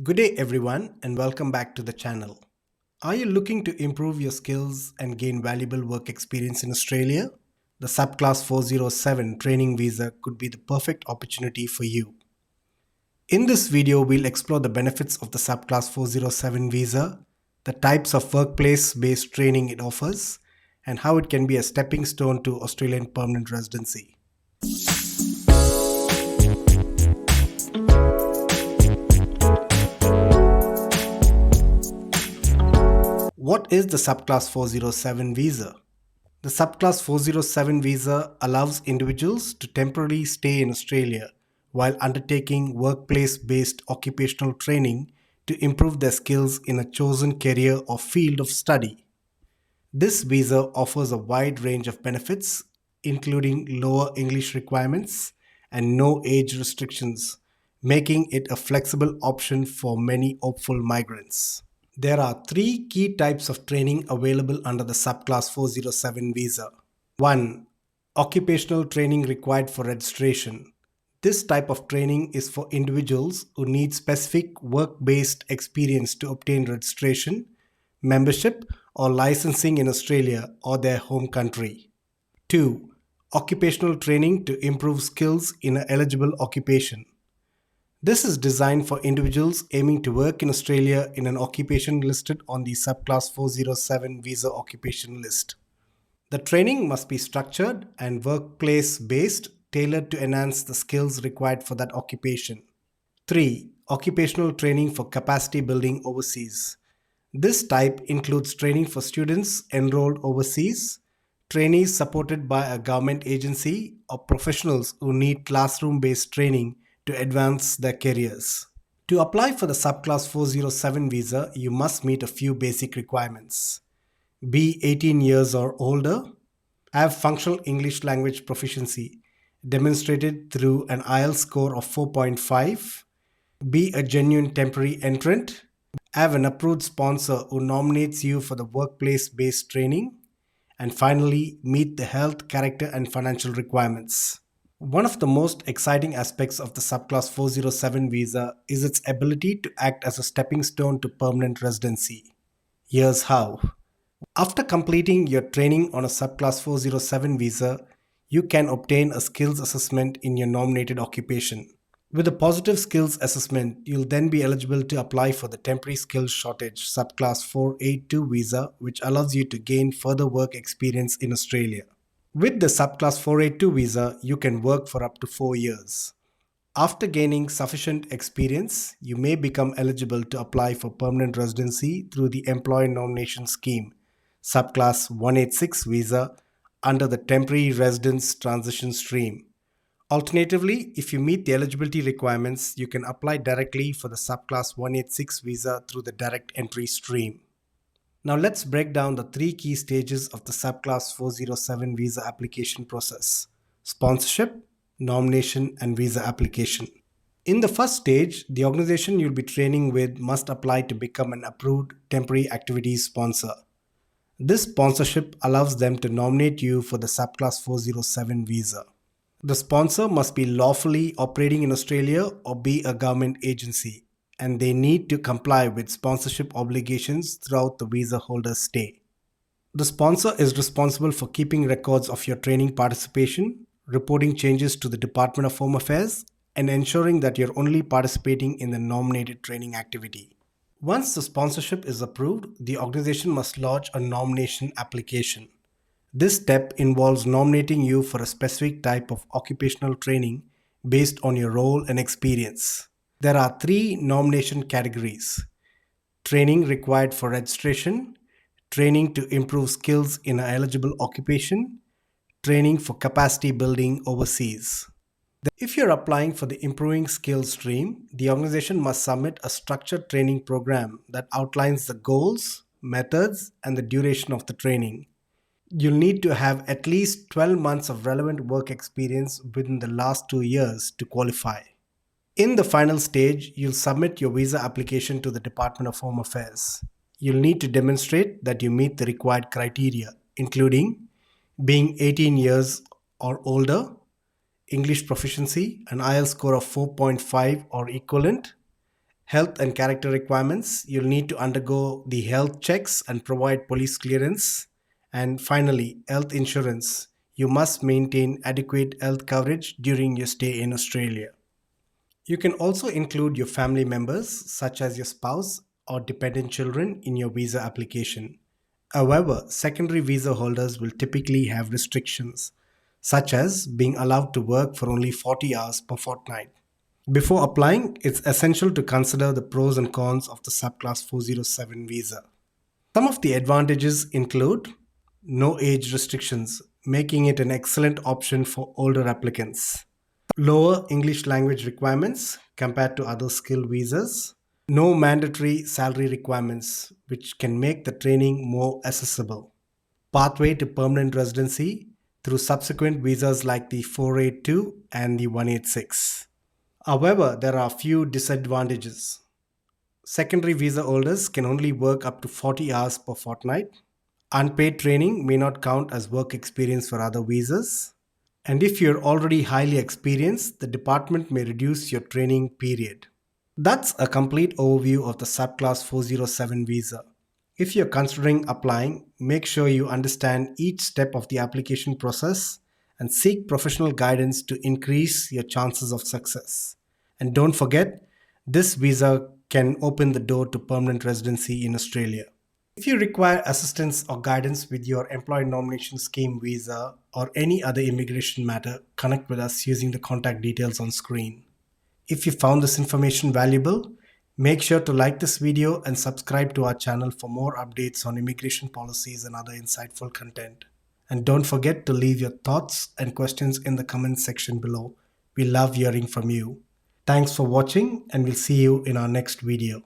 Good day, everyone, and welcome back to the channel. Are you looking to improve your skills and gain valuable work experience in Australia? The Subclass 407 training visa could be the perfect opportunity for you. In this video, we'll explore the benefits of the Subclass 407 visa, the types of workplace based training it offers, and how it can be a stepping stone to Australian permanent residency. What is the Subclass 407 visa? The Subclass 407 visa allows individuals to temporarily stay in Australia while undertaking workplace based occupational training to improve their skills in a chosen career or field of study. This visa offers a wide range of benefits, including lower English requirements and no age restrictions, making it a flexible option for many hopeful migrants. There are three key types of training available under the Subclass 407 visa. 1. Occupational training required for registration. This type of training is for individuals who need specific work based experience to obtain registration, membership, or licensing in Australia or their home country. 2. Occupational training to improve skills in an eligible occupation. This is designed for individuals aiming to work in Australia in an occupation listed on the Subclass 407 visa occupation list. The training must be structured and workplace based, tailored to enhance the skills required for that occupation. 3. Occupational training for capacity building overseas. This type includes training for students enrolled overseas, trainees supported by a government agency, or professionals who need classroom based training to advance their careers. To apply for the Subclass 407 visa, you must meet a few basic requirements. Be 18 years or older, have functional English language proficiency demonstrated through an IELTS score of 4.5, be a genuine temporary entrant, have an approved sponsor who nominates you for the workplace based training, and finally, meet the health, character, and financial requirements. One of the most exciting aspects of the Subclass 407 visa is its ability to act as a stepping stone to permanent residency. Here's how. After completing your training on a Subclass 407 visa, you can obtain a skills assessment in your nominated occupation. With a positive skills assessment, you'll then be eligible to apply for the temporary skills shortage Subclass 482 visa, which allows you to gain further work experience in Australia. With the Subclass 482 visa, you can work for up to 4 years. After gaining sufficient experience, you may become eligible to apply for permanent residency through the Employer Nomination Scheme, Subclass 186 visa, under the Temporary Residence Transition Stream. Alternatively, if you meet the eligibility requirements, you can apply directly for the Subclass 186 visa through the direct entry stream. Now let's break down the three key stages of the Subclass 407 visa application process: sponsorship, nomination, and visa application. In the first stage, the organization you'll be training with must apply to become an approved temporary activities sponsor. This sponsorship allows them to nominate you for the Subclass 407 visa. The sponsor must be lawfully operating in Australia or be a government agency, and they need to comply with sponsorship obligations throughout the visa holder's stay. The sponsor is responsible for keeping records of your training participation, reporting changes to the Department of Home Affairs, and ensuring that you're only participating in the nominated training activity. Once the sponsorship is approved, the organization must lodge a nomination application. This step involves nominating you for a specific type of occupational training based on your role and experience. There are three nomination categories: training required for registration, training to improve skills in an eligible occupation, training for capacity building overseas. If you're applying for the Improving Skills stream, the organization must submit a structured training program that outlines the goals, methods, and the duration of the training. You'll need to have at least 12 months of relevant work experience within the last 2 years to qualify. In the final stage, you'll submit your visa application to the Department of Home Affairs. You'll need to demonstrate that you meet the required criteria, including being 18 years or older, English proficiency, an IELTS score of 4.5 or equivalent, Health and character requirements. You'll need to undergo the health checks and provide police clearance. And finally, health insurance. You must maintain adequate health coverage during your stay in Australia. You can also include your family members, such as your spouse or dependent children, in your visa application. However, secondary visa holders will typically have restrictions, such as being allowed to work for only 40 hours per fortnight. Before applying, it's essential to consider the pros and cons of the subclass 407 visa. Some of the advantages include no age restrictions, making it an excellent option for older applicants. Lower English language requirements compared to other skill visas. No mandatory salary requirements, which can make the training more accessible. Pathway to permanent residency through subsequent visas like the 482 and the 186. However, there are a few disadvantages. Secondary visa holders can only work up to 40 hours per fortnight. Unpaid training may not count as work experience for other visas. And if you're already highly experienced, the department may reduce your training period. That's a complete overview of the subclass 407 visa. If you're considering applying, make sure you understand each step of the application process and seek professional guidance to increase your chances of success. And don't forget, this visa can open the door to permanent residency in Australia. If you require assistance or guidance with your employee nomination scheme visa or any other immigration matter, connect with us using the contact details on screen. If you found this information valuable, make sure to like this video and subscribe to our channel for more updates on immigration policies and other insightful content. And don't forget to leave your thoughts and questions in the comments section below. We love hearing from you. Thanks for watching, and we'll see you in our next video.